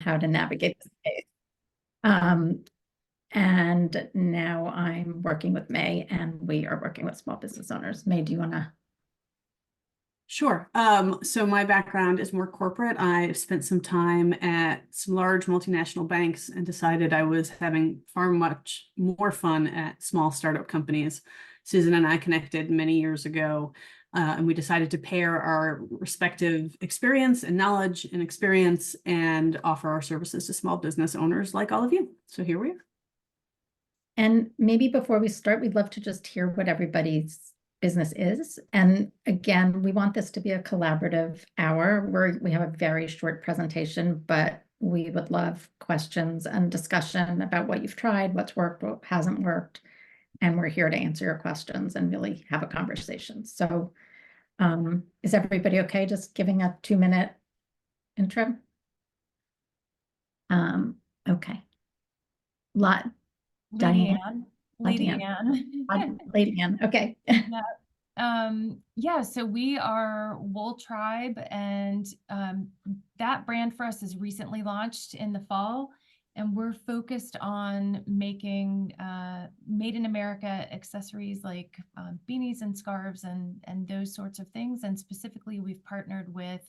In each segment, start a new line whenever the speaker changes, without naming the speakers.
how to navigate the space. And now I'm working with May, and we are working with small business owners. May, do you want to?
Sure. So my background is more corporate. I spent some time at some large multinational banks and decided I was having far much more fun at small startup companies. Susan and I connected many years ago, and we decided to pair our respective experience and knowledge and experience and offer our services to small business owners like all of you. So here we are.
And maybe before we start, we'd love to just hear what everybody's business is. And again, we want this to be a collaborative hour where we have a very short presentation, but we would love questions and discussion about what you've tried, what's worked, what hasn't worked. And we're here to answer your questions and really have a conversation. So is everybody okay just giving a 2-minute intro? Okay.
Lady
Diane. Lady Ann. Okay.
Yeah, so we are Wool Tribe, and that brand for us is recently launched in the fall, and we're focused on making made in America accessories like beanies and scarves and those sorts of things. And specifically, we've partnered with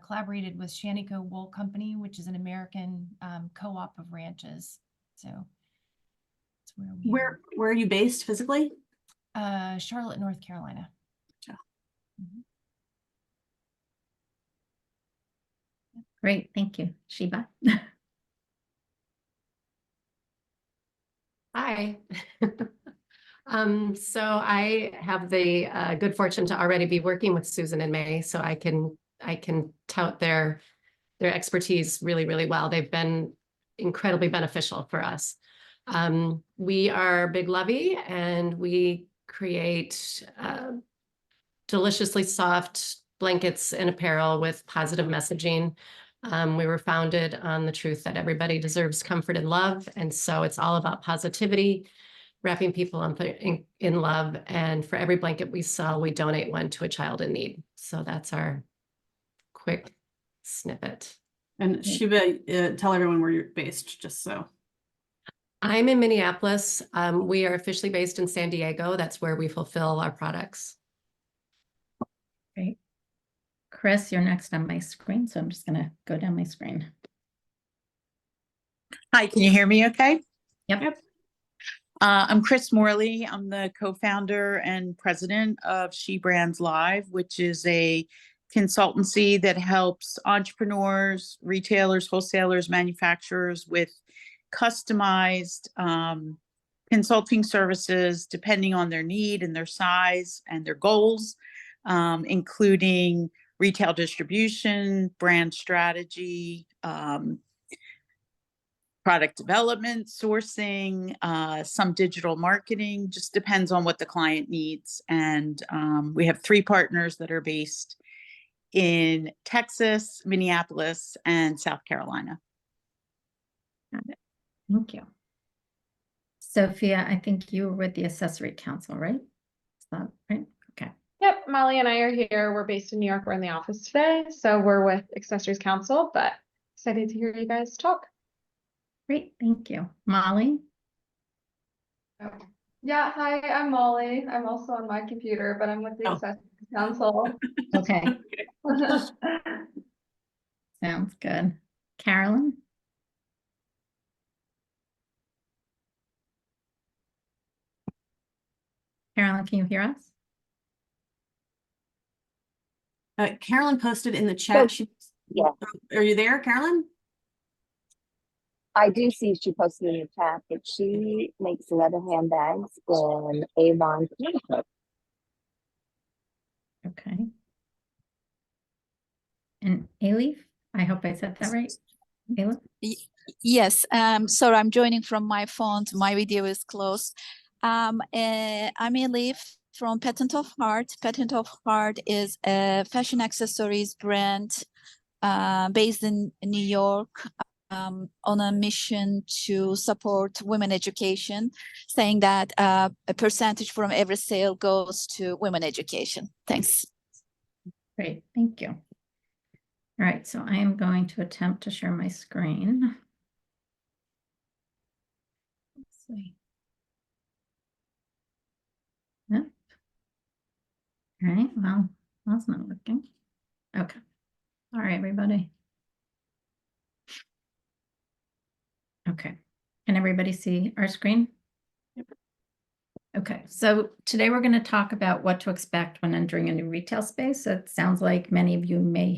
collaborated with Shanico Wool Company, which is an American co-op of ranches. So that's where
Where are you based physically?
Charlotte, North Carolina.
Yeah.
Mm-hmm.
Great, thank you. Sheba.
Hi. So I have the good fortune to already be working with Susan and May, so I can tout their expertise really, really well. They've been incredibly beneficial for us. We are Big Lovey, and we create deliciously soft blankets and apparel with positive messaging. We were founded on the truth that everybody deserves comfort and love. And so it's all about positivity, wrapping people in love. And for every blanket we sell, we donate one to a child in need. So that's our quick snippet.
And Sheba, tell everyone where you're based, just so.
I'm in Minneapolis. We are officially based in San Diego. That's where we fulfill our products.
Great. Chris, you're next on my screen, so I'm just going to go down my screen.
Hi, can you hear me okay?
Yep.
I'm Chris Morley. I'm the co-founder and president of She Brands Live, which is a consultancy that helps entrepreneurs, retailers, wholesalers, manufacturers with customized consulting services depending on their need and their size and their goals, including retail distribution, brand strategy, product development, sourcing, some digital marketing, just depends on what the client needs. And we have 3 partners that are based in Texas, Minneapolis, and South Carolina.
Got it. Thank you. Sophia, I think you were with the Accessory Council, right? Is that right? Okay.
Yep, Molly and I are here. We're based in New York. We're in the office today. So we're with Accessories Council, but excited to hear you guys talk.
Great, thank you. Molly?
Yeah, hi, I'm Molly. I'm also on my computer, but I'm with the Accessories Council.
Okay. Sounds good. Carolyn? Carolyn, can you hear us?
Carolyn posted in the chat.
Yeah.
Are you there, Carolyn?
I do see she posted in the chat that she makes leather handbags in Avon, Connecticut.
Okay. And Alif, I hope I said that right. Alif?
Yes, so I'm joining from my phone. My video is closed. I'm Elif from Patent of Heart. Patent of Heart is a fashion accessories brand based in New York, on a mission to support women education, saying that a percentage from every sale goes to women education. Thanks.
Great, thank you. All right, so I am going to attempt to share my screen. Let's see. Yep. All right, well, that's not working. Okay. All right, everybody. Okay. Can everybody see our screen? Okay, so today we're going to talk about what to expect when entering a new retail space. It sounds like many of you may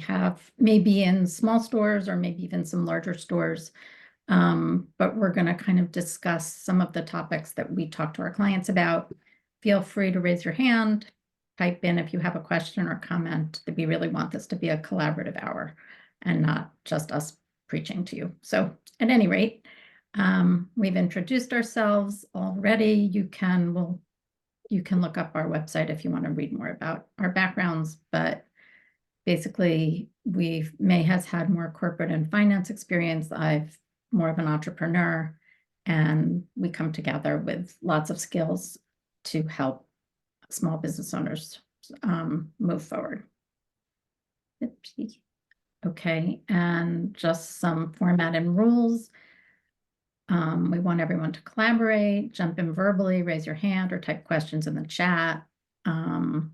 be in small stores or maybe even some larger stores. But we're going to kind of discuss some of the topics that we talk to our clients about. Feel free to raise your hand, type in if you have a question or comment. That we really want this to be a collaborative hour and not just us preaching to you. So at any rate, we've introduced ourselves already. You can look up our website if you want to read more about our backgrounds, but basically May has had more corporate and finance experience. I've more of an entrepreneur, and we come together with lots of skills to help small business owners move forward. Okay, and just some format and rules. We want everyone to collaborate, jump in verbally, raise your hand, or type questions in the chat. Our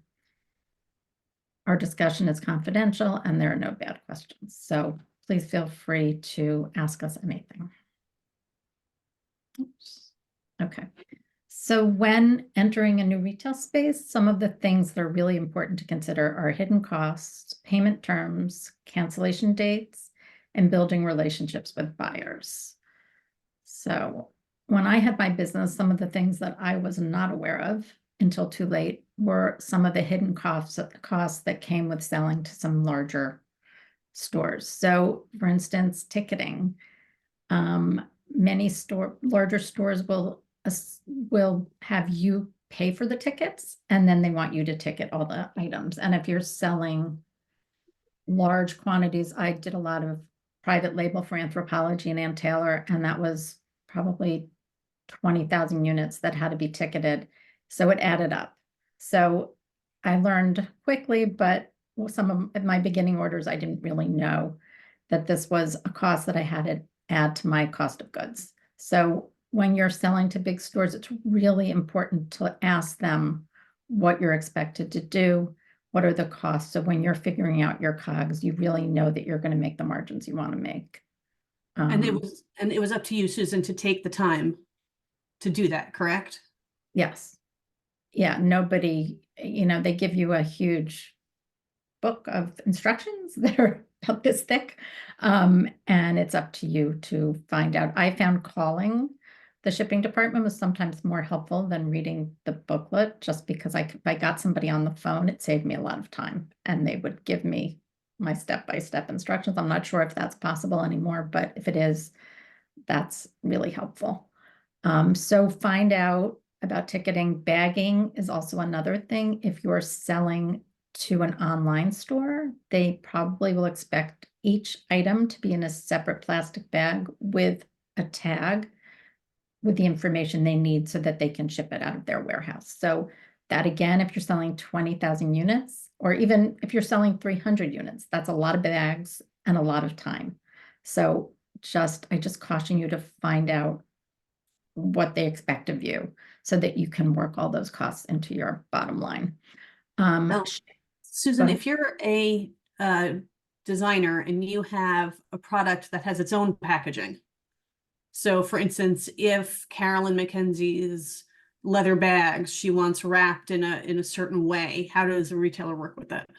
discussion is confidential and there are no bad questions. So please feel free to ask us anything. Oops. Okay. So when entering a new retail space, some of the things that are really important to consider are hidden costs, payment terms, cancellation dates, and building relationships with buyers. So when I had my business, some of the things that I was not aware of until too late were some of the hidden costs that came with selling to some larger stores. So for instance, ticketing. Many larger stores will have you pay for the tickets, and then they want you to ticket all the items. And if you're selling large quantities, I did a lot of private label for Anthropologie and Ann Taylor, and that was probably 20,000 units that had to be ticketed. So it added up. So I learned quickly, but some of my beginning orders, I didn't really know that this was a cost that I had to add to my cost of goods. So when you're selling to big stores, it's really important to ask them what you're expected to do, what are the costs. So when you're figuring out your COGS, you really know that you're going to make the margins you want to make.
And it was up to you, Susan, to take the time to do that, correct?
Yes. Yeah, nobody, they give you a huge book of instructions that are about this thick, and it's up to you to find out. I found calling the shipping department was sometimes more helpful than reading the booklet, just because if I got somebody on the phone, it saved me a lot of time, and they would give me my step-by-step instructions. I'm not sure if that's possible anymore, but if it is, that's really helpful. So find out about ticketing. Bagging is also another thing. If you're selling to an online store, they probably will expect each item to be in a separate plastic bag with a tag with the information they need so that they can ship it out of their warehouse. So that, again, if you're selling 20,000 units, or even if you're selling 300 units, that's a lot of bags and a lot of time. So I just caution you to find out what they expect of you so that you can work all those costs into your bottom line.
Susan, if you're a designer and you have a product that has its own packaging, so for instance, if Carolyn McKenzie's leather bags she wants wrapped in a certain way, how does a retailer work with that?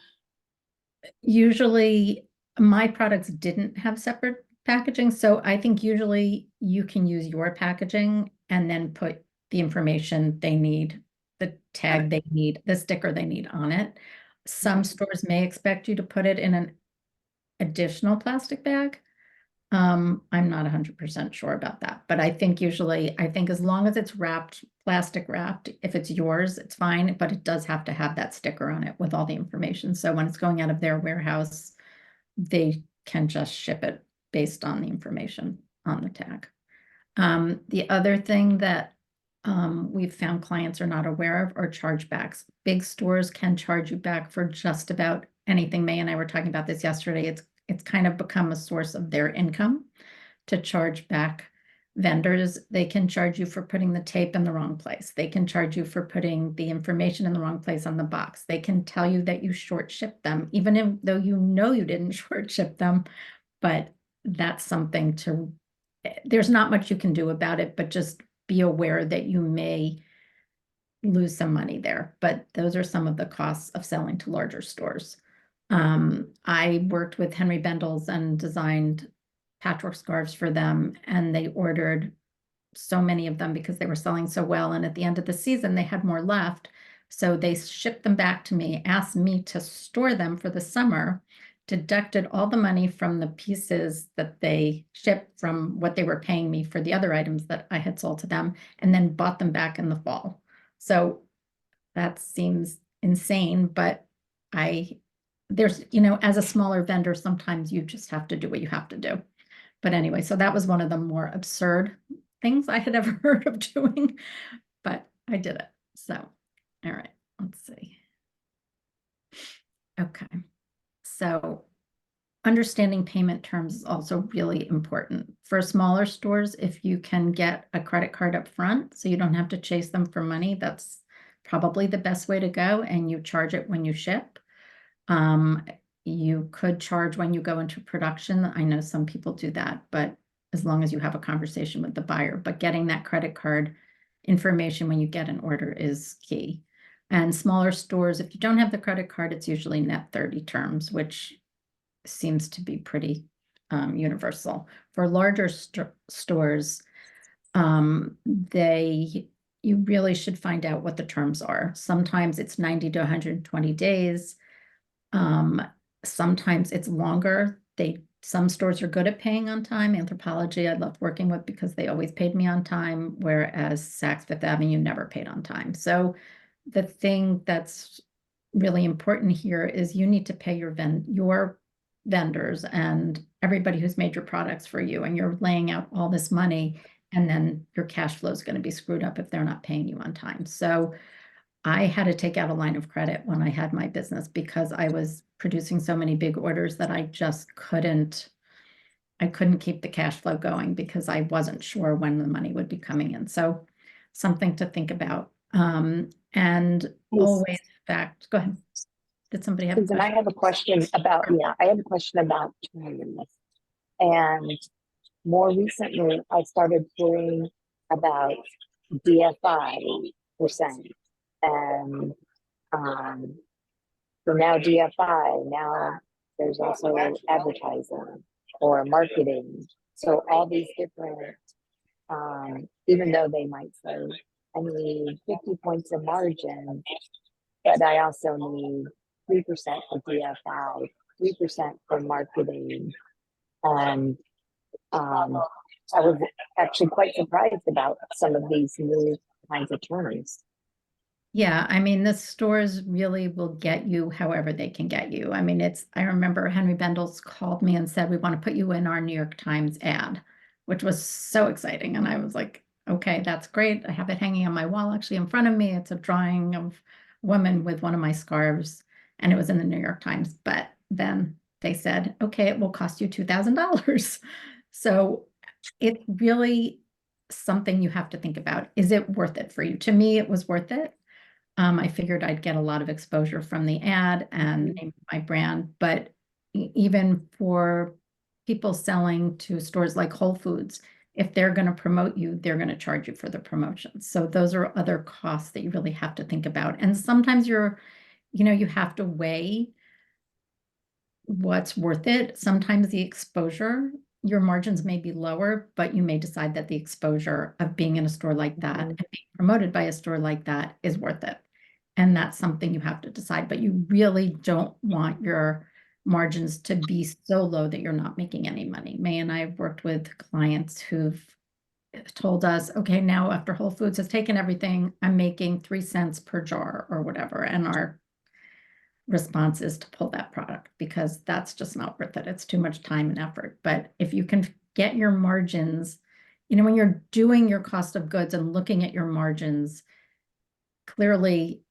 Usually my products didn't have separate packaging, so I think usually you can use your packaging and then put the information they need, the tag they need, the sticker they need on it. Some stores may expect you to put it in an additional plastic bag. I'm not 100% sure about that, but I think as long as it's plastic wrapped, if it's yours, it's fine, but it does have to have that sticker on it with all the information. So when it's going out of their warehouse, they can just ship it based on the information on the tag. The other thing that we've found clients are not aware of are chargebacks. Big stores can charge you back for just about anything. May and I were talking about this yesterday. it's kind of become a source of their income to charge back vendors. They can charge you for putting the tape in the wrong place. They can charge you for putting the information in the wrong place on the box. They can tell you that you short shipped them, even though you know you didn't short ship them. But that's something to, there's not much you can do about it, but just be aware that you may lose some money there. But those are some of the costs of selling to larger stores. I worked with Henry Bendels and designed patchwork scarves for them, and they ordered so many of them because they were selling so well. And at the end of the season, they had more left. So they shipped them back to me, asked me to store them for the summer, deducted all the money from the pieces that they shipped from what they were paying me for the other items that I had sold to them, and then bought them back in the fall. So that seems insane, but there's, as a smaller vendor, sometimes you just have to do what you have to do. But anyway, so that was one of the more absurd things I had ever heard of doing, but I did it. So, all right, let's see. Okay, so understanding payment terms is also really important. For smaller stores, if you can get a credit card up front so you don't have to chase them for money, that's probably the best way to go, and you charge it when you ship. You could charge when you go into production. I know some people do that, but as long as you have a conversation with the buyer, but getting that credit card information when you get an order is key. And smaller stores, if you don't have the credit card, it's usually net 30 terms, which seems to be pretty universal. For larger stores, you really should find out what the terms are. Sometimes it's 90 to 120 days. Sometimes it's longer. Some stores are good at paying on time. Anthropology, I loved working with because they always paid me on time, whereas Saks Fifth Avenue never paid on time. So the thing that's really important here is you need to pay your vendors and everybody who's made your products for you, and you're laying out all this money, and then your cash flow is going to be screwed up if they're not paying you on time. So I had to take out a line of credit when I had my business because I was producing so many big orders that I just couldn't keep the cash flow going because I wasn't sure when the money would be coming in. So something to think about. And always, go ahead. Did somebody have a question?
I have a question about, I have a question about terms. And more recently, I started hearing about DFI %. And so now DFI, now there's also advertising or marketing. So all these different, even though they might say, I need 50 points of margin, but I also need 3% for DFI, 3% for marketing. And I was actually quite surprised about some of these new kinds of terms.
Yeah, I mean, the stores really will get you however they can get you. I mean, I remember Henry Bendels called me and said, we want to put you in our New York Times ad, which was so exciting. And I was like, okay, that's great. I have it hanging on my wall actually in front of me. It's a drawing of a woman with one of my scarves, and it was in the New York Times. But then they said, okay, it will cost you $2,000. So it's really something you have to think about. Is it worth it for you? To me, it was worth it. I figured I'd get a lot of exposure from the ad and name my brand, but even for people selling to stores like Whole Foods, if they're going to promote you, they're going to charge you for the promotion. So those are other costs that you really have to think about. And sometimes you have to weigh what's worth it. Sometimes the exposure, your margins may be lower, but you may decide that the exposure of being in a store like that and being promoted by a store like that is worth it. And that's something you have to decide, but you really don't want your margins to be so low that you're not making any money. May and I have worked with clients who've told us, okay, now after Whole Foods has taken everything, I'm making 3 cents per jar or whatever. And our response is to pull that product because that's just not worth it. It's too much time and effort. But if you can get your margins, when you're doing your cost of goods and looking at your margins, clearly,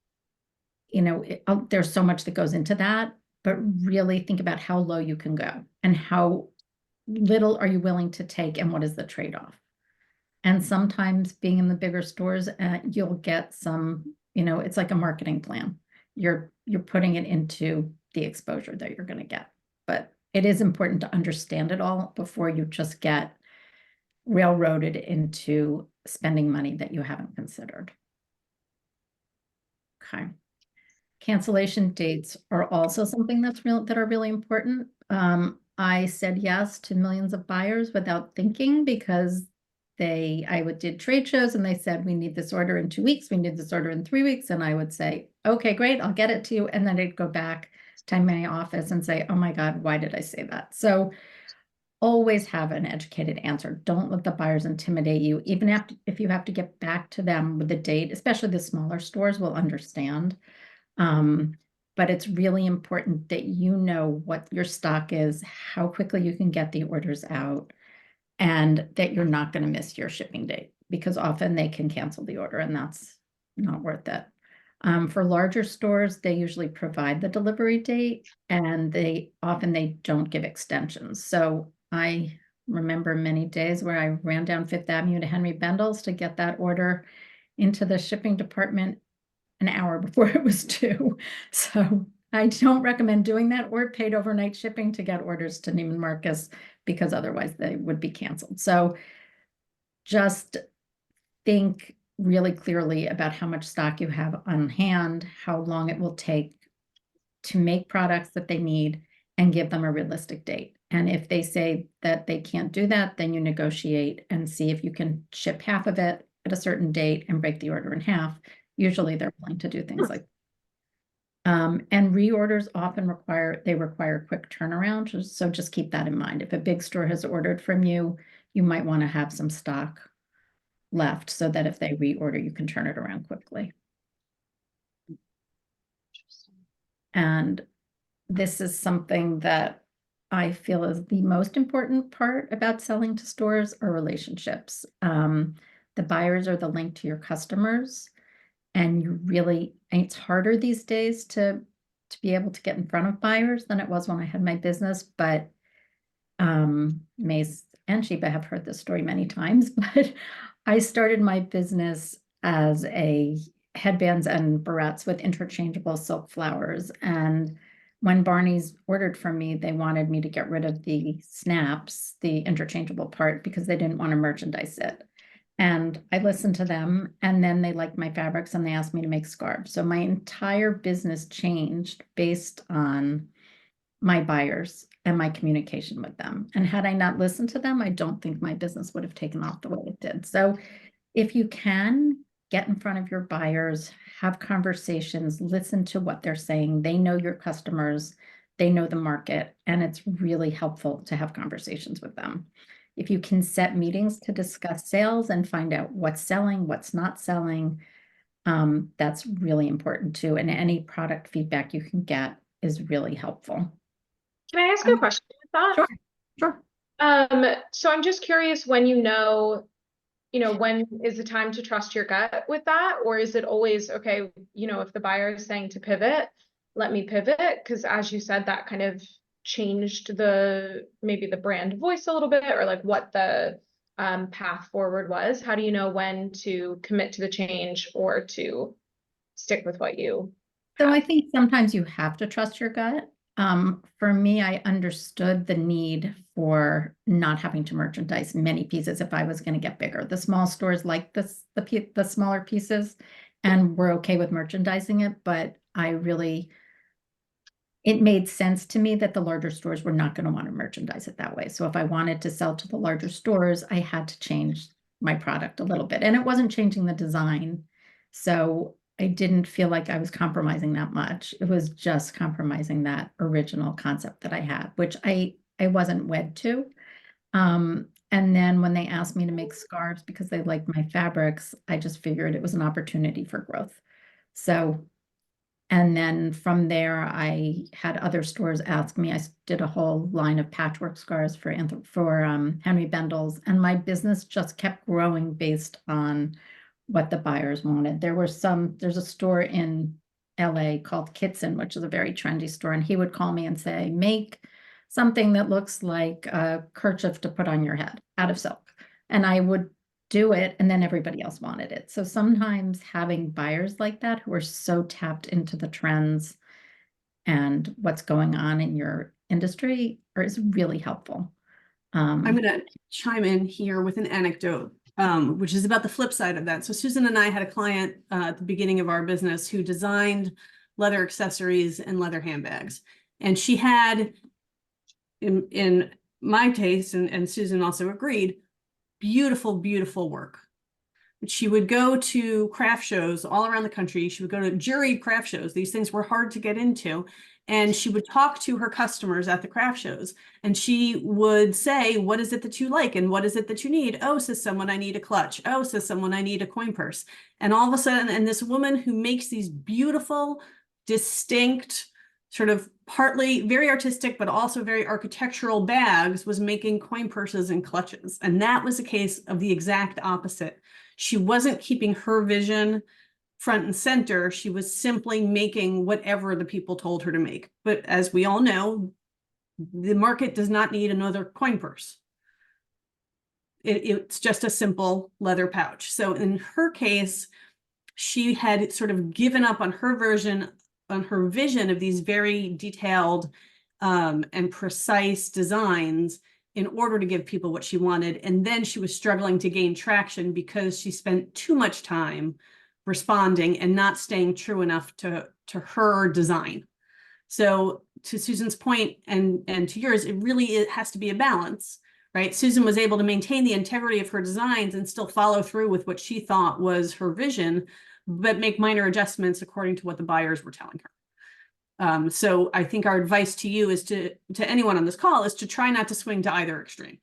there's so much that goes into that, but really think about how low you can go and how little are you willing to take and what is the trade-off. And sometimes being in the bigger stores, you'll get some, it's like a marketing plan. You're putting it into the exposure that you're going to get. But it is important to understand it all before you just get railroaded into spending money that you haven't considered. Okay. Cancellation dates are also something that are really important. I said yes to millions of buyers without thinking because I did trade shows and they said, we need this order in 2 weeks. We need this order in 3 weeks. And I would say, okay, great, I'll get it to you. And then I'd go back to my office and say, oh my God, why did I say that? So always have an educated answer. Don't let the buyers intimidate you. Even if you have to get back to them with the date, especially the smaller stores will understand. But it's really important that you know what your stock is, how quickly you can get the orders out, and that you're not going to miss your shipping date because often they can cancel the order and that's not worth it. For larger stores, they usually provide the delivery date and they don't give extensions. So I remember many days where I ran down Fifth Avenue to Henry Bendel's to get that order into the shipping department an hour before it was due. So I don't recommend doing that or paid overnight shipping to get orders to Neiman Marcus because otherwise they would be canceled. So just think really clearly about how much stock you have on hand, how long it will take to make products that they need and give them a realistic date. And if they say that they can't do that, then you negotiate and see if you can ship half of it at a certain date and break the order in half. Usually they're willing to do things like and reorders often require quick turnaround. So just keep that in mind. If a big store has ordered from you, you might want to have some stock left so that if they reorder, you can turn it around quickly. And this is something that I feel is the most important part about selling to stores are relationships. The buyers are the link to your customers. And it's harder these days to be able to get in front of buyers than it was when I had my business. But Mace and Sheba have heard this story many times, but I started my business as a headbands and barrettes with interchangeable silk flowers. And when Barney's ordered from me, they wanted me to get rid of the snaps, the interchangeable part, because they didn't want to merchandise it. And I listened to them and then they liked my fabrics and they asked me to make scarves. So my entire business changed based on my buyers and my communication with them. And had I not listened to them, I don't think my business would have taken off the way it did. So if you can get in front of your buyers, have conversations, listen to what they're saying. They know your customers, they know the market, and it's really helpful to have conversations with them. If you can set meetings to discuss sales and find out what's selling, what's not selling, that's really important too. And any product feedback you can get is really helpful.
Can I ask a question with that?
Sure.
So I'm just curious when when is the time to trust your gut with that? Or is it always, okay, if the buyer is saying to pivot, let me pivot? Because as you said, that kind of changed maybe the brand voice a little bit or like what the path forward was. How do you know when to commit to the change or to stick with what you
So I think sometimes you have to trust your gut. For me, I understood the need for not having to merchandise many pieces if I was going to get bigger. The small stores like the smaller pieces and we're okay with merchandising it, but it made sense to me that the larger stores were not going to want to merchandise it that way. So if I wanted to sell to the larger stores, I had to change my product a little bit. And it wasn't changing the design. So I didn't feel like I was compromising that much. It was just compromising that original concept that I had, which I wasn't wed to. And then when they asked me to make scarves because they liked my fabrics, I just figured it was an opportunity for growth. And then from there, I had other stores ask me. I did a whole line of patchwork scarves for Henry Bendel's, and my business just kept growing based on what the buyers wanted. There's a store in LA called Kitson, which is a very trendy store. And he would call me and say, make something that looks like a kerchief to put on your head out of silk. And I would do it, and then everybody else wanted it. So sometimes having buyers like that who are so tapped into the trends and what's going on in your industry is really helpful.
I'm going to chime in here with an anecdote, which is about the flip side of that. So Susan and I had a client at the beginning of our business who designed leather accessories and leather handbags. And she had, in my taste, and Susan also agreed, beautiful, beautiful work. But she would go to craft shows all around the country. She would go to juried craft shows. These things were hard to get into. And she would talk to her customers at the craft shows. And she would say, what is it that you like? And what is it that you need? Oh, says someone, I need a clutch. Oh, says someone, I need a coin purse. And all of a sudden, and this woman who makes these beautiful, distinct, sort of partly very artistic, but also very architectural bags, was making coin purses and clutches. And that was a case of the exact opposite. She wasn't keeping her vision front and center. She was simply making whatever the people told her to make. But as we all know, the market does not need another coin purse. It's just a simple leather pouch. So in her case, she had sort of given up on her vision of these very detailed and precise designs in order to give people what she wanted. And then she was struggling to gain traction because she spent too much time responding and not staying true enough to her design. So to Susan's point and to yours, it has to be a balance, right? Susan was able to maintain the integrity of her designs and still follow through with what she thought was her vision, but make minor adjustments according to what the buyers were telling her. So I think our advice to you is to anyone on this call is to try not to swing to either extreme,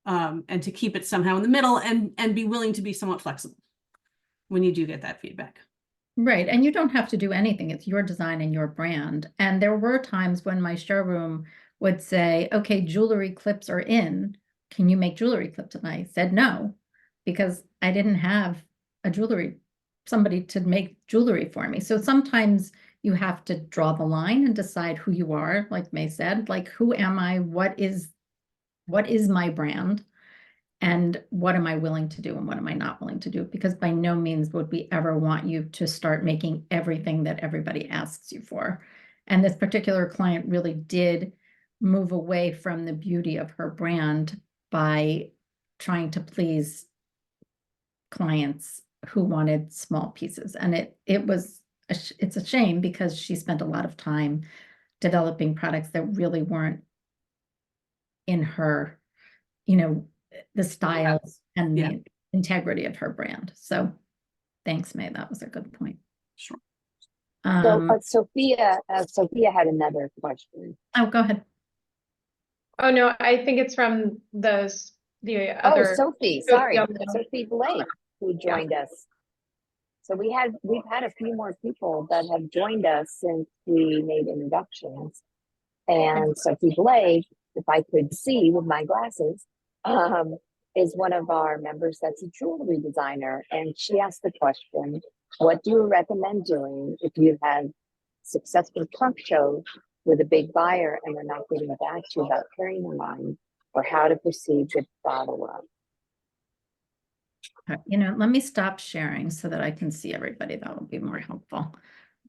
and to keep it somehow in the middle and be willing to be somewhat flexible when you do get that feedback.
Right. And you don't have to do anything. It's your design and your brand. And there were times when my showroom would say, okay, jewelry clips are in. Can you make jewelry clips? And I said no, because I didn't have somebody to make jewelry for me. So sometimes you have to draw the line and decide who you are. Like May said, like, who am I? What is my brand? And what am I willing to do and what am I not willing to do? Because by no means would we ever want you to start making everything that everybody asks you for. And this particular client really did move away from the beauty of her brand by trying to please clients who wanted small pieces. And it's a shame because she spent a lot of time developing products that really weren't in her, the styles and the integrity of her brand. So thanks, May. That was a good point.
Sure.
So Sophia had another question.
Oh, go ahead.
Oh, no, I think it's from the other.
Sophie, sorry. Sophie Blake, who joined us. So we've had a few more people that have joined us since we made introductions. And Sophie Blake, if I could see with my glasses, is one of our members that's a jewelry designer. And she asked the question, what do you recommend doing if you have successful trunk shows with a big buyer and they're not getting back to you about carrying the line, or how to proceed with follow-up?
Let me stop sharing so that I can see everybody. That will be more helpful.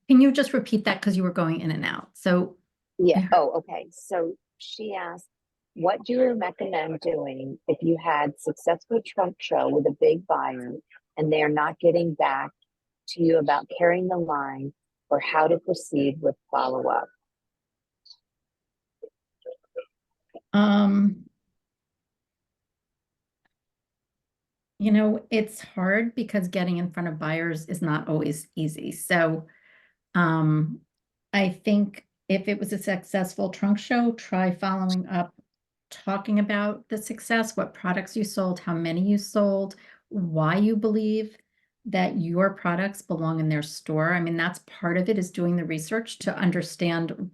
Can you just repeat that, because you were going in and out? So
yeah. Oh, okay. So she asked, what do you recommend doing if you had successful trunk show with a big buyer and they're not getting back to you about carrying the line, or how to proceed with follow-up?
It's hard because getting in front of buyers is not always easy. So I think if it was a successful trunk show, try following up, talking about the success, what products you sold, how many you sold, why you believe that your products belong in their store. I mean, that's part of it, is doing the research to understand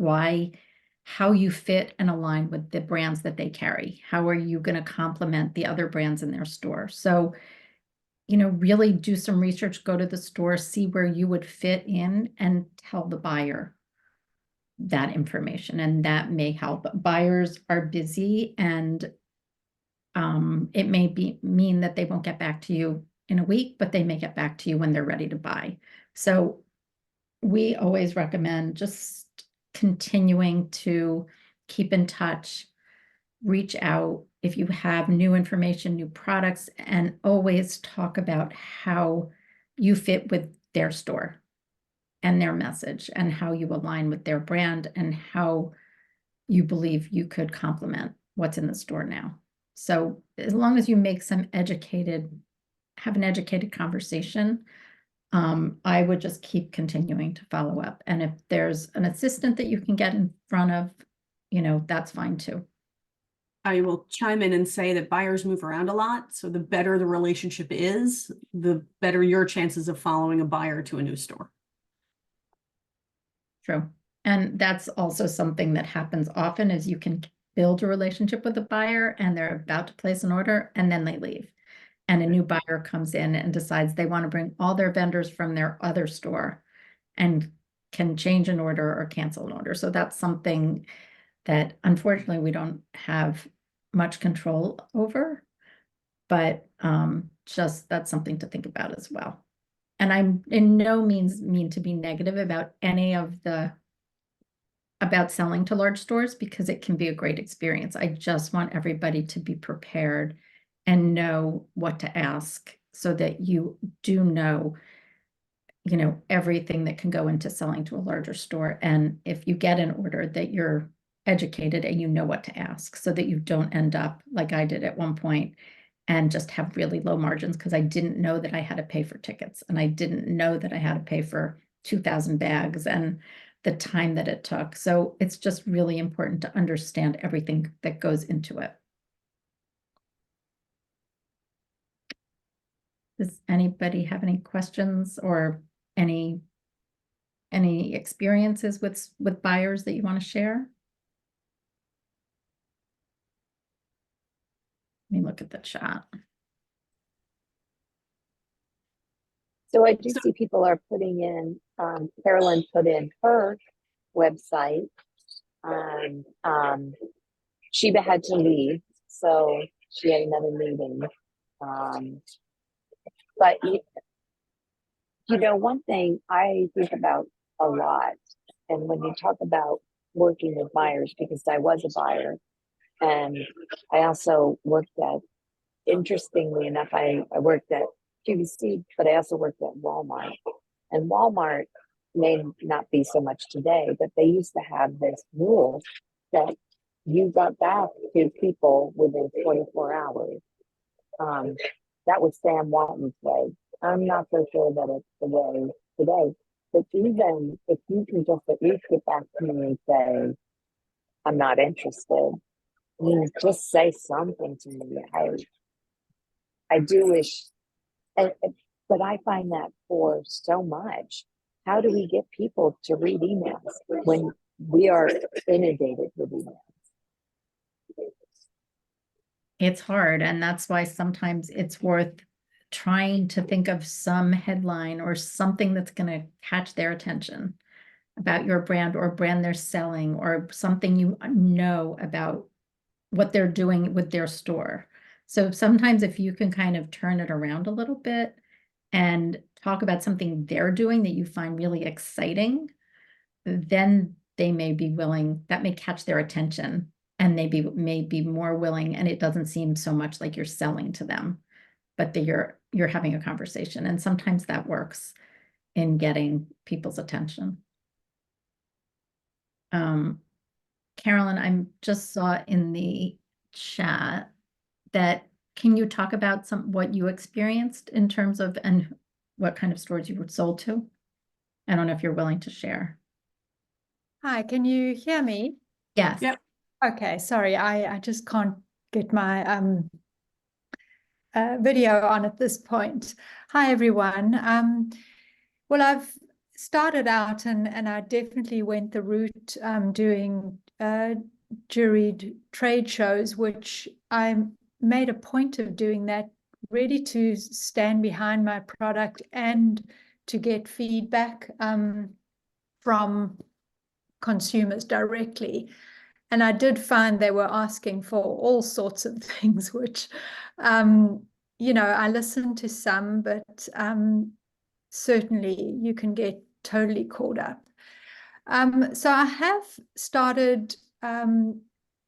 how you fit and align with the brands that they carry. How are you going to complement the other brands in their store? So really do some research, go to the store, see where you would fit in, and tell the buyer that information, and that may help. Buyers are busy, and it may mean that they won't get back to you in a week, but they may get back to you when they're ready to buy. So we always recommend just continuing to keep in touch, reach out if you have new information, new products, and always talk about how you fit with their store and their message, and how you align with their brand, and how you believe you could complement what's in the store now. So as long as you make have an educated conversation, I would just keep continuing to follow up. And if there's an assistant that you can get in front of, that's fine too.
I will chime in and say that buyers move around a lot. So the better the relationship is, the better your chances of following a buyer to a new store.
True. And that's also something that happens often, is you can build a relationship with a buyer and they're about to place an order and then they leave. And a new buyer comes in and decides they want to bring all their vendors from their other store and can change an order or cancel an order. So that's something that unfortunately we don't have much control over, but just that's something to think about as well. And I'm in no means mean to be negative about about selling to large stores, because it can be a great experience. I just want everybody to be prepared and know what to ask, so that you do know, everything that can go into selling to a larger store. And if you get an order, that you're educated and you know what to ask, so that you don't end up like I did at one point and just have really low margins, because I didn't know that I had to pay for tickets, and I didn't know that I had to pay for 2,000 bags and the time that it took. So it's just really important to understand everything that goes into it. Does anybody have any questions or any experiences with buyers that you want to share? Let me look at the chat.
So I do see people are putting in, Carolyn put in her website. Sheba had to leave, so she had another meeting. But one thing I think about a lot, and when you talk about working with buyers, because I was a buyer, and I also worked at, interestingly enough, I worked at QVC, but I also worked at Walmart. And Walmart may not be so much today, but they used to have this rule that you got back to people within 24 hours. That was Sam Walton's way. I'm not so sure that it's the way today. But even if you can just at least get back to me and say, I'm not interested, just say something to me. I do wish, but I find that for so much. How do we get people to read emails when we are inundated with emails?
It's hard, and that's why sometimes it's worth trying to think of some headline or something that's going to catch their attention about your brand or brand they're selling, or something you know about what they're doing with their store. So sometimes if you can kind of turn it around a little bit and talk about something they're doing that you find really exciting, then they may be willing, that may catch their attention, and they may be more willing, and it doesn't seem so much like you're selling to them, but that you're having a conversation. And sometimes that works in getting people's attention. Carolyn, I just saw in the chat that, can you talk about what you experienced in terms of, and what kind of stores you were sold to? I don't know if you're willing to share.
Hi, can you hear me?
Yes.
Yep.
Okay, sorry, I just can't get my video on at this point. Hi, everyone. Well, I've started out and I definitely went the route doing juried trade shows, which I made a point of doing that ready to stand behind my product and to get feedback from consumers directly. And I did find they were asking for all sorts of things, which, you know, I listened to some, but certainly you can get totally caught up. So I have started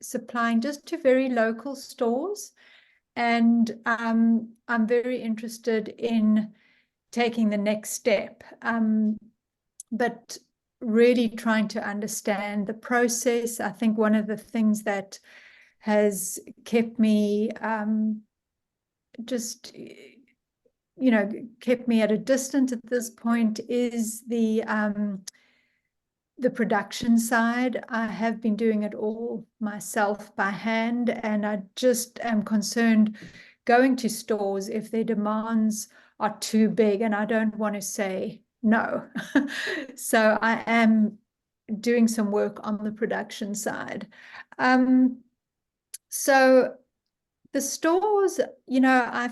supplying just to very local stores, and I'm very interested in taking the next step, but really trying to understand the process. I think one of the things that has kept me just, you know, kept me at a distance at this point is the production side. I have been doing it all myself by hand, and I just am concerned going to stores if their demands are too big, and I don't want to say no. So I am doing some work on the production side. So the stores, you know, I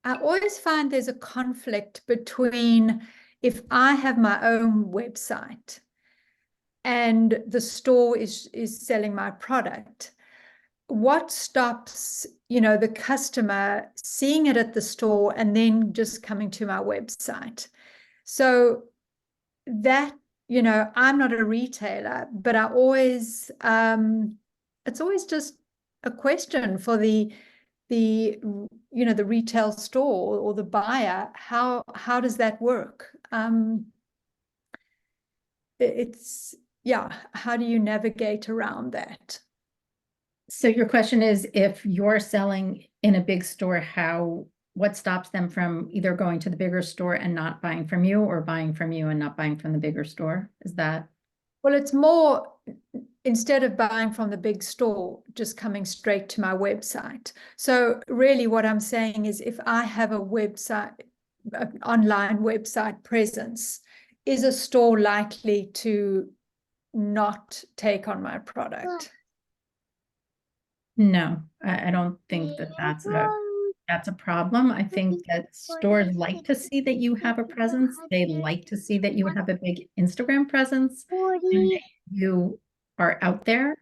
always find there's a conflict between if I have my own website and the store is selling my product, what stops, you know, the customer seeing it at the store and then just coming to my website? So that, you know, I'm not a retailer, but I always, it's always just a question for the you know, the retail store or the buyer. How does that work? It's, yeah, how do you navigate around that?
So your question is, if you're selling in a big store, what stops them from either going to the bigger store and not buying from you, or buying from you and not buying from the bigger store? Is that?
Well, it's more, instead of buying from the big store, just coming straight to my website. So really what I'm saying is, if I have a website, an online website presence, is a store likely to not take on my product?
No, I don't think that that's a problem. I think that stores like to see that you have a presence. They like to see that you have a big Instagram presence and that you are out there,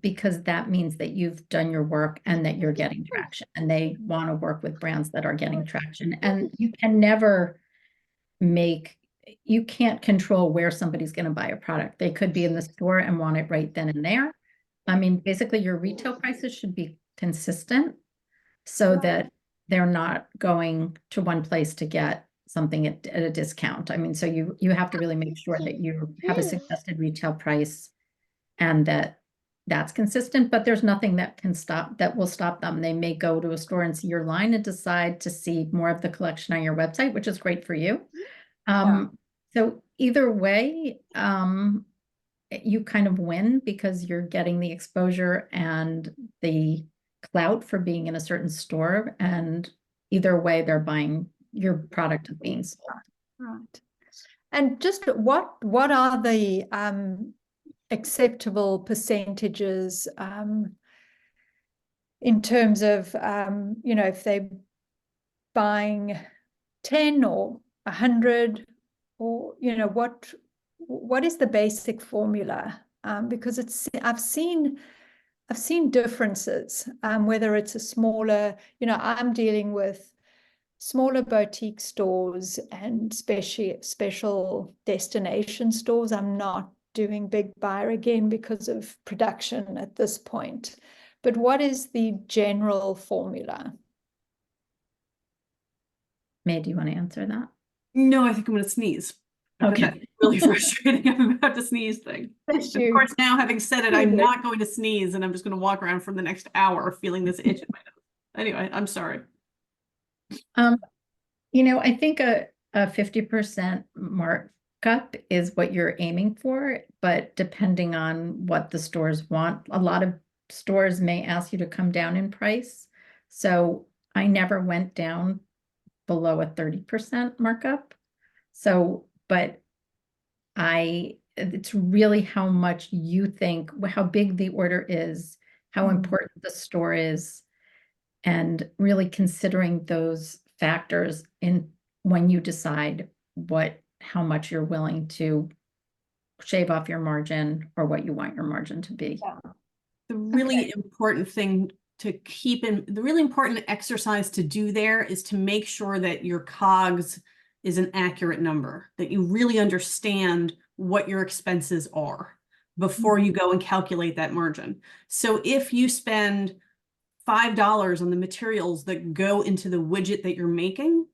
because that means that you've done your work and that you're getting traction, and they want to work with brands that are getting traction. And you can never you can't control where somebody's going to buy a product. They could be in the store and want it right then and there. I mean, basically your retail prices should be consistent so that they're not going to one place to get something at a discount. I mean, so you have to really make sure that you have a suggested retail price and that's consistent, but there's nothing that will stop them. They may go to a store and see your line and decide to see more of the collection on your website, which is great for you. So either way, you kind of win because you're getting the exposure and the clout for being in a certain store, and either way they're buying your product is being sold.
Right. And just what are the acceptable percentages in terms of you know, if they're buying 10 or 100, or you know, what is the basic formula? Because I've seen differences, whether it's a smaller, you know, I'm dealing with smaller boutique stores and special destination stores. I'm not doing big buyer again because of production at this point. But what is the general formula?
May, do you want to answer that?
No, I think I'm going to sneeze.
Okay.
That's really frustrating. I'm about to sneeze thing. Of course, now having said it, I'm not going to sneeze, and I'm just going to walk around for the next hour feeling this itch in my nose. Anyway, I'm sorry.
You know, I think a 50% markup is what you're aiming for, but depending on what the stores want, a lot of stores may ask you to come down in price. So I never went down below a 30% markup. So, but it's really how much you think, how big the order is, how
Mm.
important the store is, and really considering those factors in when you decide how much you're willing to shave off your margin or what you want your margin to be.
The really important thing to keep in, the really important exercise to do there is to make sure that your COGS is an accurate number, that you really understand what your expenses are before you go and calculate that margin. So if you spend $5 on the materials that go into the widget that you're making,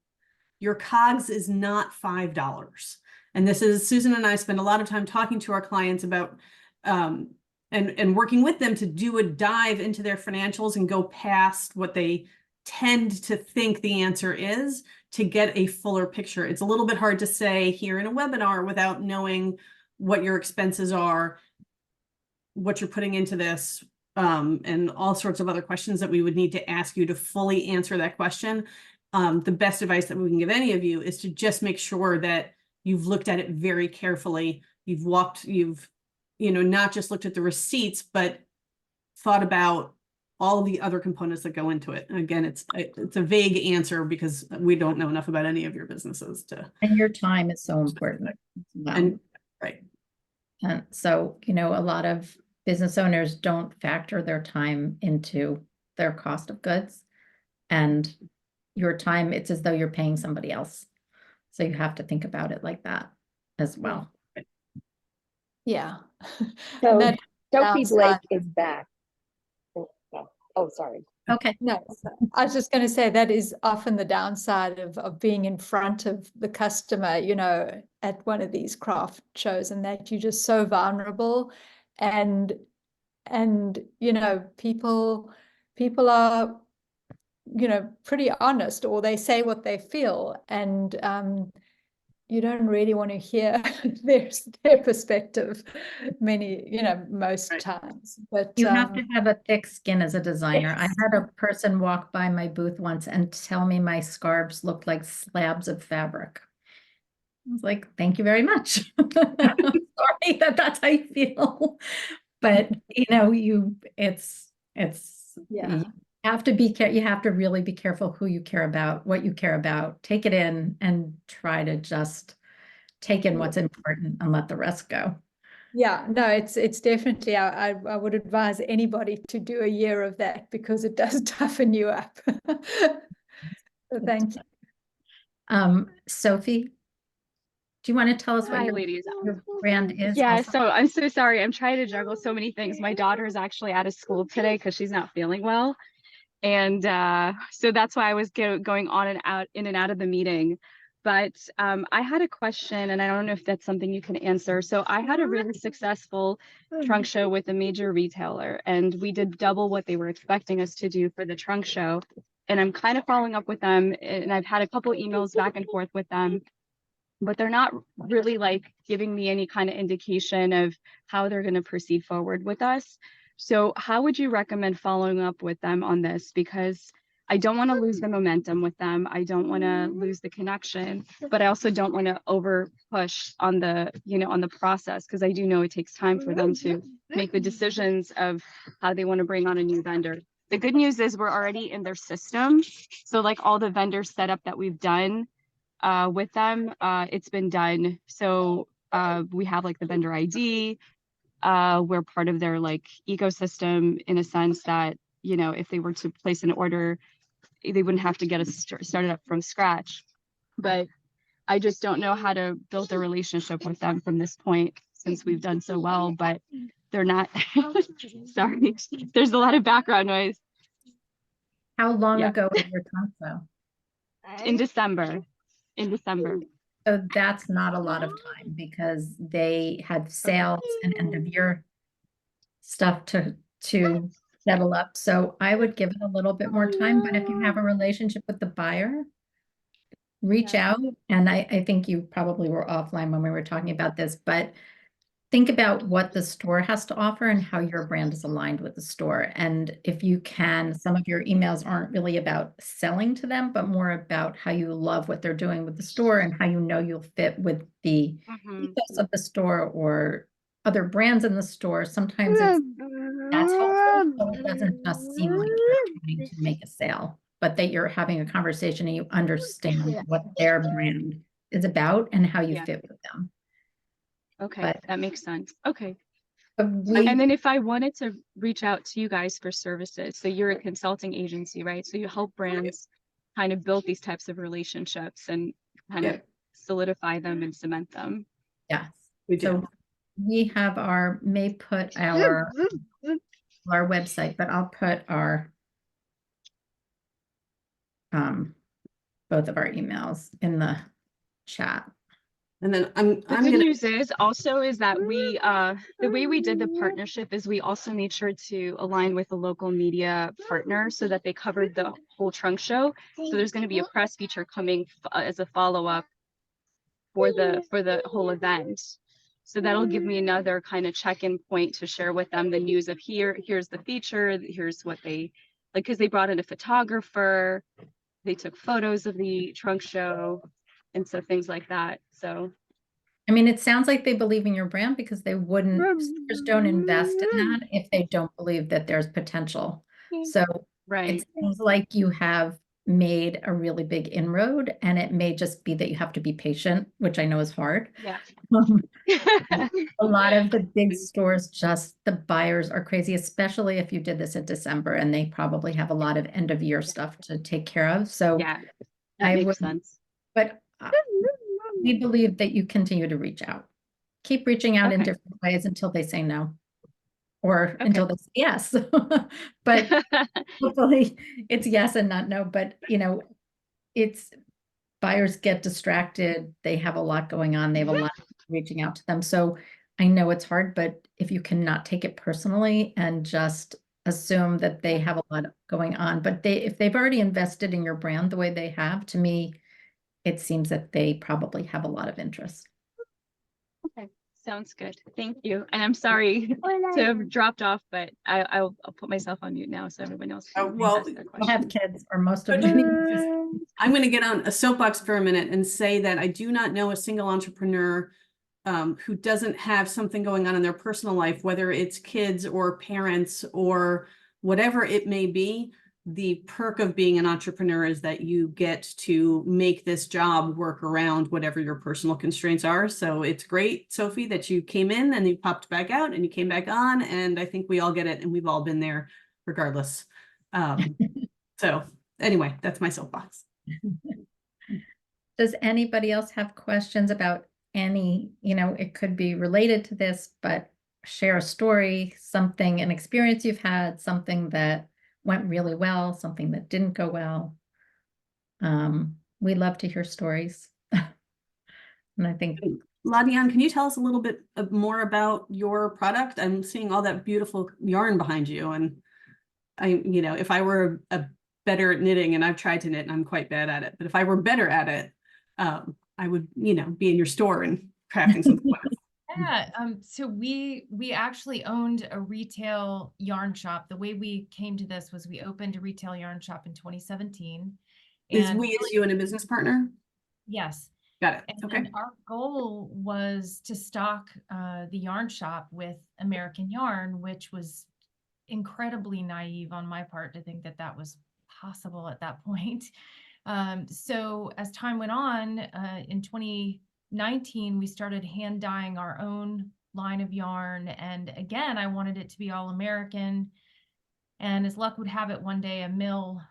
your COGS is not $5. And this is, Susan and I spend a lot of time talking to our clients about and working with them to do a dive into their financials and go past what they tend to think the answer is to get a fuller picture. It's a little bit hard to say here in a webinar without knowing what your expenses are, what you're putting into this, and all sorts of other questions that we would need to ask you to fully answer that question. The best advice that we can give any of you is to just make sure that you've looked at it very carefully. You've not just looked at the receipts, but thought about all the other components that go into it. And again, it's a vague answer because we don't know enough about any of your businesses to.
And your time is so important.
And right.
And so, a lot of business owners don't factor their time into their cost of goods, and your time, it's as though you're paying somebody else. So you have to think about it like that as well.
Yeah.
So
That
Sophie
sounds
Blake
like-
is back. Oh, sorry.
Okay.
No, I was just going to say that is often the downside of being in front of the customer, at one of these craft shows, and that you're just so vulnerable, and people are pretty honest, or they say what they feel, and you don't really want to hear their perspective most
Right.
times. But
You have to have a thick skin as a designer. I had a person walk by my booth once and tell me my scarves looked like slabs of fabric. I was like, thank you very much. I'm sorry that's how you feel. But
yeah.
you have to you have to really be careful who you care about, what you care about, take it in and try to just take in what's important and let the rest go.
Yeah, no, it's definitely, I would advise anybody to do a year of that because it does toughen you up. So thank you.
Sophie, do you want to tell us what
Hi,
your
ladies.
brand is?
Yeah,
also?
so I'm so sorry. I'm trying to juggle so many things. My daughter is actually out of school today because she's not feeling well. And so that's why I was going on and out, in and out of the meeting. But I had a question, and I don't know if that's something you can answer. So I had a really successful trunk show with a major retailer, and we did double what they were expecting us to do for the trunk show. And I'm kind of following up with them, and I've had a couple emails back and forth with them, but they're not really giving me any kind of indication of how they're going to proceed forward with us. So how would you recommend following up with them on this? Because I don't want to lose the momentum with them. I don't want to lose the connection, but I also don't want to over push on the, on the process, because I do know it takes time for them to make the decisions of how they want to bring on a new vendor. The good news is we're already in their system. So all the vendor setup that we've done with them, it's been done. So we have the vendor ID. We're part of their ecosystem in a sense that, if they were to place an order, they wouldn't have to get us started up from scratch. But I just don't know how to build a relationship with them from this point, since we've done so well, but they're not. Sorry, there's a lot of background noise.
How long ago was your trunk show?
In December.
So that's not a lot of time because they had sales and end of year stuff to settle up. So I would give it a little bit more time, but if you have a relationship with the buyer, reach out. And I think you probably were offline when we were talking about this, but think about what the store has to offer and how your brand is aligned with the store. And if you can, some of your emails aren't really about selling to them, but more about how you love what they're doing with the store and how you'll fit with the ethos of the store or other brands in the store, sometimes that's helpful, so it doesn't just seem like you're trying to make a sale, but that you're having a conversation and you understand what their brand is about and how you
Yeah.
fit with them.
Okay,
But
that makes sense. Okay.
we,
And then if I wanted to reach out to you guys for services, so you're a consulting agency, right? So you help brands kind of build these types of relationships and kind of solidify them and cement them.
yes,
We do.
so we have may put our website, but I'll put our both of our emails in the chat.
And then
The
I'm
good
gonna,
news is also is that we the way we did the partnership is we also made sure to align with a local media partner so that they covered the whole trunk show. So there's going to be a press feature coming as a follow-up for the whole event. So that'll give me another kind of check-in point to share with them the news of here's the feature, here's what they like, because they brought in a photographer, they took photos of the trunk show, and so things like that. So
I mean, it sounds like they believe in your brand because they wouldn't, stores don't invest in that if they don't believe that there's potential. So
right.
it seems like you have made a really big inroad, and it may just be that you have to be patient, which I know is hard.
Yeah.
A lot of the big stores, just the buyers are crazy, especially if you did this in December, and they probably have a lot of end of year stuff to take care of. So
Yeah, that makes sense.
But we believe that you continue to reach out. Keep reaching out in
Okay.
different ways until they say no, or
Okay.
until they say yes. But hopefully it's yes and not no. But it's buyers get distracted. They have a lot going on. They have a lot reaching out to them. So I know it's hard, but if you cannot take it personally and just assume that they have a lot going on, but if they've already invested in your brand the way they have, to me, it seems that they probably have a lot of interest.
Okay, sounds good. Thank you. And I'm sorry to have dropped off, but I'll put myself on mute now so everyone else can
well,
ask their
I
question.
have kids, or most of them.
I'm going to get on a soapbox for a minute and say that I do not know a single entrepreneur who doesn't have something going on in their personal life, whether it's kids or parents or whatever it may be. The perk of being an entrepreneur is that you get to make this job work around whatever your personal constraints are. So it's great, Sophie, that you came in and you popped back out and you came back on. And I think we all get it, and we've all been there regardless. So anyway, that's my soapbox.
Does anybody else have questions about it could be related to this, but share a story, something, an experience you've had, something that went really well, something that didn't go well. We love to hear stories. And I think
Ladian, can you tell us a little bit more about your product? I'm seeing all that beautiful yarn behind you, and if I were a better at knitting, and I've tried to knit and I'm quite bad at it, but if I were better at it, I would, be in your store and crafting something.
Yeah, so we actually owned a retail yarn shop. The way we came to this was we opened a retail yarn shop in 2017.
Is
And
you and a business partner?
yes.
Got it.
And,
Okay.
and our goal was to stock the yarn shop with American yarn, which was incredibly naive on my part to think that that was possible at that point. So as time went on, in 2019, we started hand dyeing our own line of yarn. And again, I wanted it to be all American. And as luck would have it, one day a mill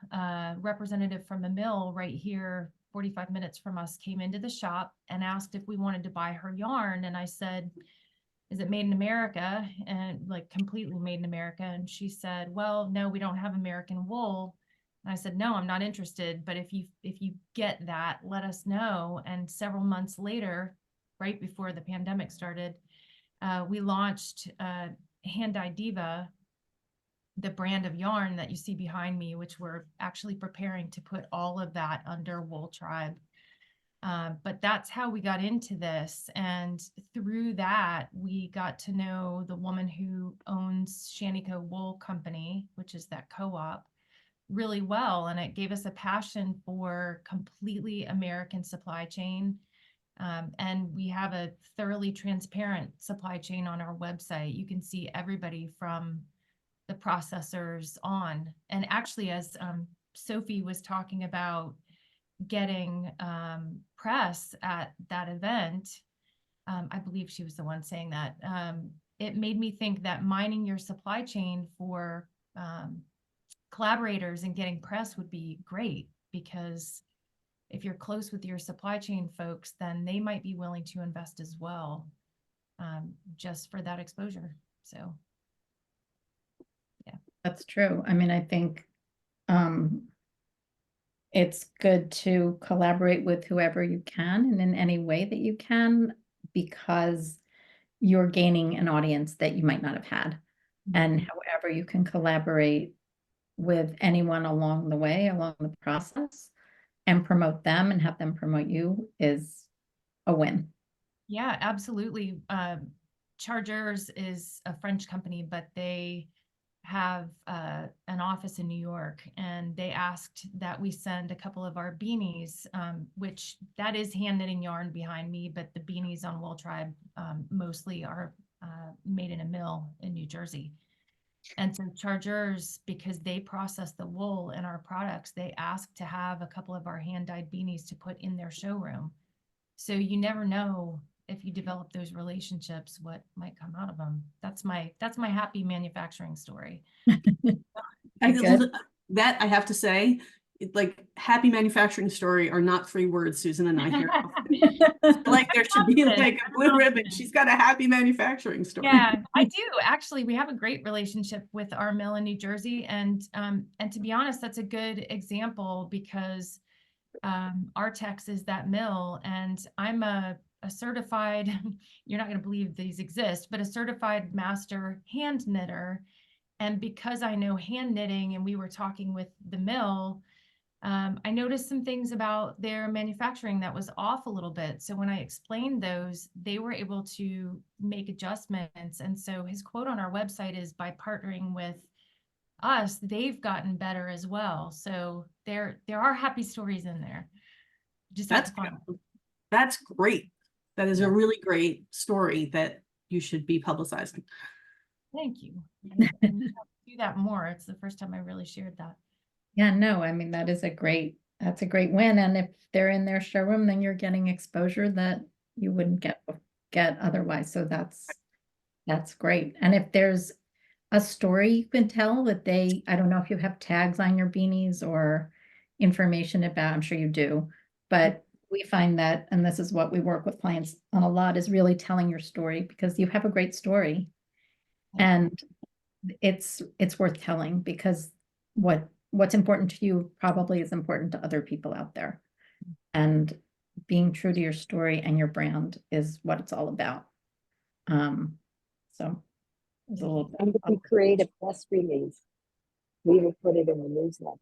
representative from a mill right here, 45 minutes from us, came into the shop and asked if we wanted to buy her yarn. And I said, is it made in America? And like completely made in America. And she said, well, no, we don't have American wool. And I said, no, I'm not interested. But if you get that, let us know. And several months later, right before the pandemic started, we launched Hand Dye Diva, the brand of yarn that you see behind me, which we're actually preparing to put all of that under Wool Tribe. But that's how we got into this. And through that, we got to know the woman who owns Shanico Wool Company, which is that co-op, really well. And it gave us a passion for completely American supply chain And we have a thoroughly transparent supply chain on our website. You can see everybody from the processors on. And actually, as Sophie was talking about getting press at that event, I believe she was the one saying that, it made me think that mining your supply chain for collaborators and getting press would be great, because if you're close with your supply chain folks, then they might be willing to invest as well, just for that exposure. So, yeah.
That's true. I mean, I think it's good to collaborate with whoever you can and in any way that you can, because you're gaining an audience that you might not have had. And however you can collaborate with anyone along the way, along the process, and promote them and have them promote you is a win.
Yeah, absolutely. Chargers is a French company, but they have an office in New York, and they asked that we send a couple of our beanies, which that is hand knitting yarn behind me, but the beanies on Wool Tribe mostly are made in a mill in New Jersey. And so Chargers, because they process the wool in our products, they asked to have a couple of our hand dyed beanies to put in their showroom. So you never know, if you develop those relationships, what might come out of them. That's my happy manufacturing story.
That I have to say, like, happy manufacturing story are not 3 words Susan and I hear often. Like there should be like a blue ribbon. She's got a happy manufacturing story.
Yeah, I do. Actually, we have a great relationship with our mill in New Jersey. And to be honest, that's a good example, because Artex is that mill, and I'm a certified, you're not going to believe these exist, but a certified master hand knitter. And because I know hand knitting, and we were talking with the mill, I noticed some things about their manufacturing that was off a little bit. So when I explained those, they were able to make adjustments. And so his quote on our website is, by partnering with us, they've gotten better as well. So there are happy stories in there. Just
That's great. That is a really great story that you should be publicizing.
Thank you. And do that more. It's the first time I really shared that.
Yeah, no, I mean, that's a great win. And if they're in their showroom, then you're getting exposure that you wouldn't get otherwise. So that's great. And if there's a story you can tell that I don't know if you have tags on your beanies or information about, I'm sure you do, but we find that, and this is what we work with clients on a lot, is really telling your story, because you have a great story. And it's worth telling, because what's important to you probably is important to other people out there. And being true to your story and your brand is what it's all about. So it's a little
And if we create a press release, we will put it in the newsletter,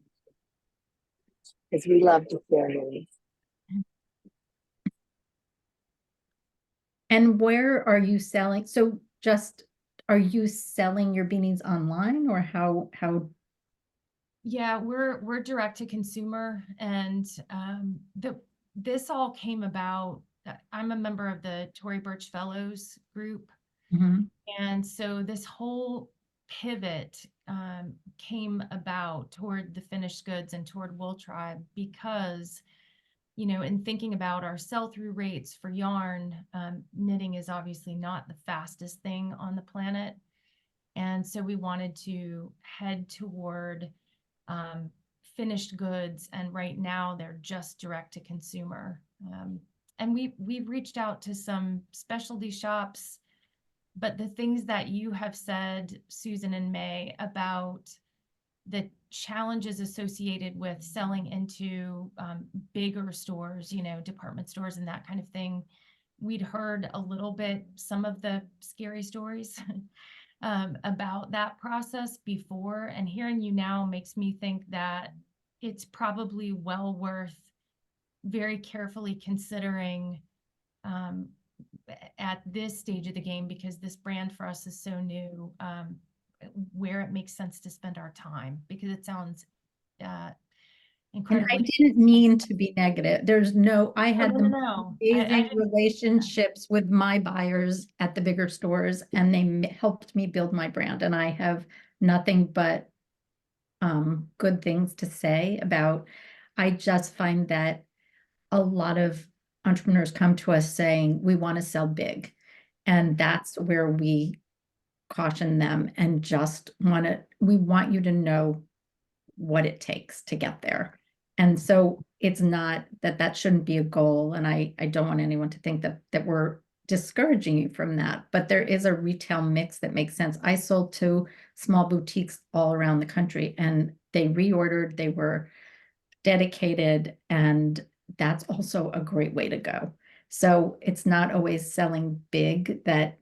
because we love to share news.
And where are you selling? So are you selling your beanies online, or how?
Yeah, we're direct to consumer, and this all came about. I'm a member of the Tory Burch Fellows group, and so this whole pivot came about toward the finished goods and toward Wool Tribe, because, you know, in thinking about our sell-through rates for yarn, knitting is obviously not the fastest thing on the planet, and so we wanted to head toward finished goods, and right now they're just direct to consumer. And we've reached out to some specialty shops, but the things that you have said, Susan and May, about the challenges associated with selling into bigger stores, you know, department stores and that kind of thing, we'd heard a little bit, some of the scary stories about that process before, and hearing you now makes me think that it's probably well worth very carefully considering at this stage of the game, because this brand for us is so new, where it makes sense to spend our time, because it sounds
And
incredibly.
I didn't mean to be negative. I had
no,
the
no, no.
amazing
didn't-
relationships with my buyers at the bigger stores, and they helped me build my brand. And I have nothing but good things to say about. I just find that a lot of entrepreneurs come to us saying, we want to sell big. And that's where we caution them and just we want you to know what it takes to get there. And so it's not that shouldn't be a goal. And I don't want anyone to think that we're discouraging you from that, but there is a retail mix that makes sense. I sold to small boutiques all around the country, and they reordered, they were dedicated, and that's also a great way to go. So it's not always selling big that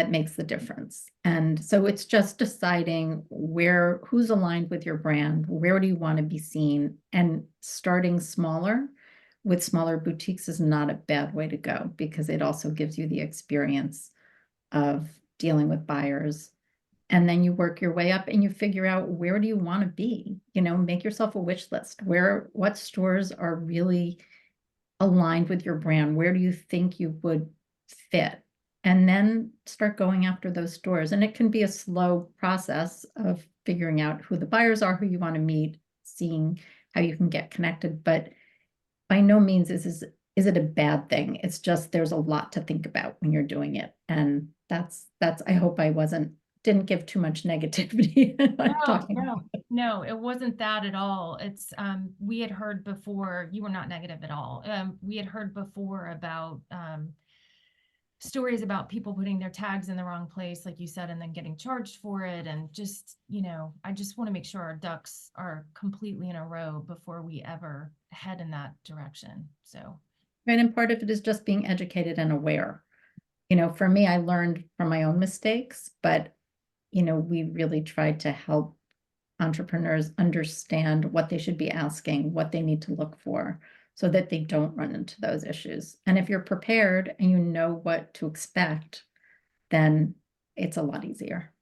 makes the difference. And so it's just deciding who's aligned with your brand, where do you want to be seen, and starting smaller with smaller boutiques is not a bad way to go, because it also gives you the experience of dealing with buyers. And then you work your way up and you figure out, where do you want to be? Make yourself a wish list. What stores are really aligned with your brand? Where do you think you would fit? And then start going after those stores. And it can be a slow process of figuring out who the buyers are, who you want to meet, seeing how you can get connected. But by no means is it a bad thing. It's just there's a lot to think about when you're doing it. And that's I hope I didn't give too much negativity.
No, it wasn't that at all. It's we had heard before, you were not negative at all. We had heard before about stories about people putting their tags in the wrong place, like you said, and then getting charged for it. And just, I just want to make sure our ducks are completely in a row before we ever head in that direction. So.
Right. And part of it is just being educated and aware. For me, I learned from my own mistakes, but, we really tried to help entrepreneurs understand what they should be asking, what they need to look for, so that they don't run into those issues. And if you're prepared and you know what to expect, then it's a lot easier.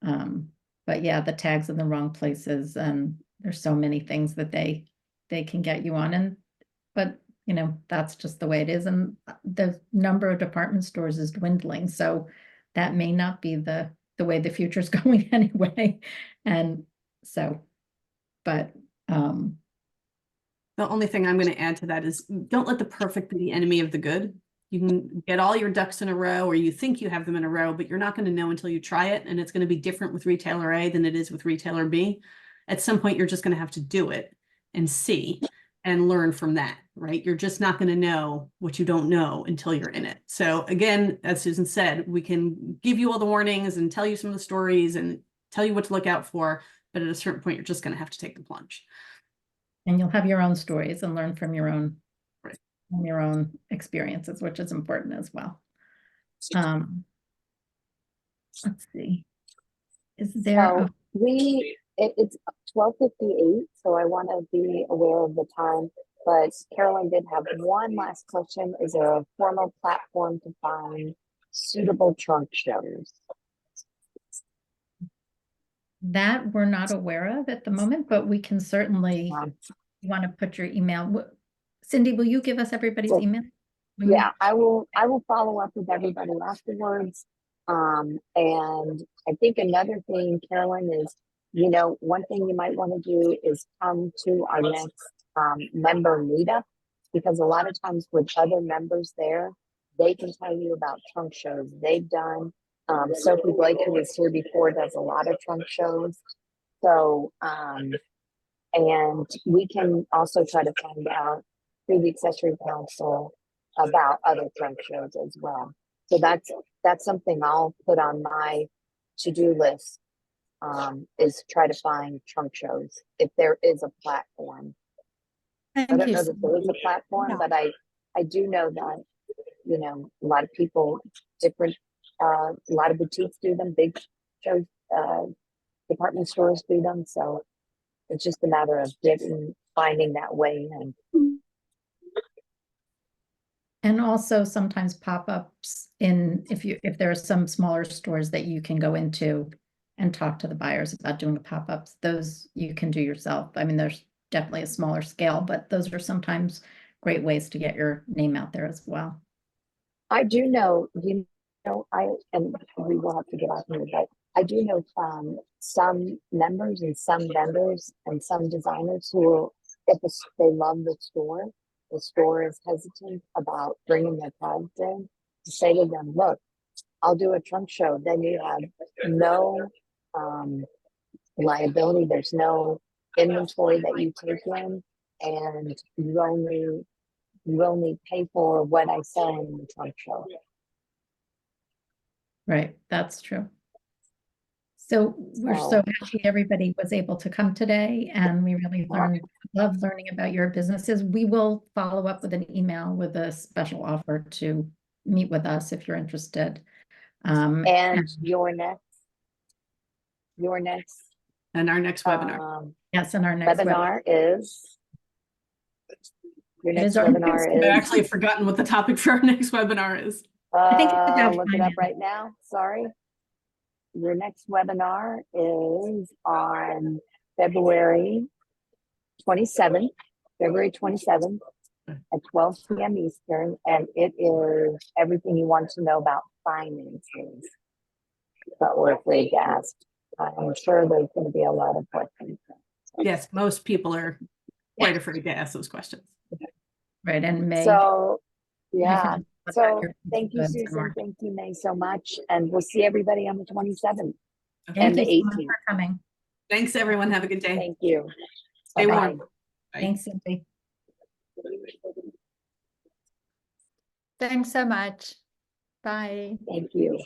But yeah, the tags in the wrong places, and there's so many things that they can get you on. But that's just the way it is. And the number of department stores is dwindling. So that may not be the way the future's going anyway. And so, but
the only thing I'm going to add to that is, don't let the perfect be the enemy of the good. You can get all your ducks in a row, or you think you have them in a row, but you're not going to know until you try it. And it's going to be different with retailer A than it is with retailer B. At some point, you're just going to have to do it and see and learn from that, right? You're just not going to know what you don't know until you're in it. So again, as Susan said, we can give you all the warnings and tell you some of the stories and tell you what to look out for, but at a certain point, you're just going to have to take the plunge.
And you'll have your own stories and learn from your own,
right,
from your own experiences, which is important as well. Let's see. Is there
it's 12:58, so I want to be aware of the time. But Carolyn did have one last question. Is there a formal platform to find suitable trunk shows?
That we're not aware of at the moment, but we can certainly, you want to put your email. Cindy, will you give us everybody's email?
Yeah, I will follow up with everybody afterwards. And I think another thing, Carolyn, is, one thing you might want to do is come to our next member meetup, because a lot of times with other members there, they can tell you about trunk shows they've done. Sophie Blake, who was here before, does a lot of trunk shows. So, and we can also try to find out through the accessory council about other trunk shows as well. So that's something I'll put on my to-do list, is try to find trunk shows if there is a platform. I don't know that there is a platform, but I do know that, a lot of people, a lot of boutiques do them, big shows, department stores do them. So it's just a matter of finding that way.
And also sometimes pop-ups if there are some smaller stores that you can go into and talk to the buyers about doing the pop-ups, those you can do yourself. I mean, there's definitely a smaller scale, but those are sometimes great ways to get your name out there as well.
I do know, and we will have to get off here, but I do know some members and some vendors and some designers who, if they love the store is hesitant about bringing their products in, to say to them, look, I'll do a trunk show. Then you have no liability. There's no inventory that you take in, and you only pay for what I sell in the trunk show.
Right, that's true. So we're so happy everybody was able to come today, and we really love learning about your businesses. We will follow up with an email with a special offer to meet with us if you're interested.
And your next
And our next webinar.
Yes, and our next
webinar is your
It
next
is our
webinar
I
is
actually have forgotten what the topic for our next webinar is.
I think it's about
look it up
finance.
right now. Sorry. Your next webinar is on February 27th at 12 p.m. Eastern, and it is everything you want to know about finances. But we're afraid to ask. I'm sure there's going to be a lot of questions.
Yes, most people are quite afraid to ask those questions.
Right, and May.
So, yeah.
can look at
So
your
thank you,
goods and
Susan.
market.
Thank you, May, so much. And we'll see everybody on the 27th.
Thank
and
you
the
so much
18th.
for coming.
Thanks, everyone. Have a good day.
Thank you.
Stay
Bye-bye.
warm. Bye.
Thanks, Cynthia.
Thanks so much. Bye.
Thank you.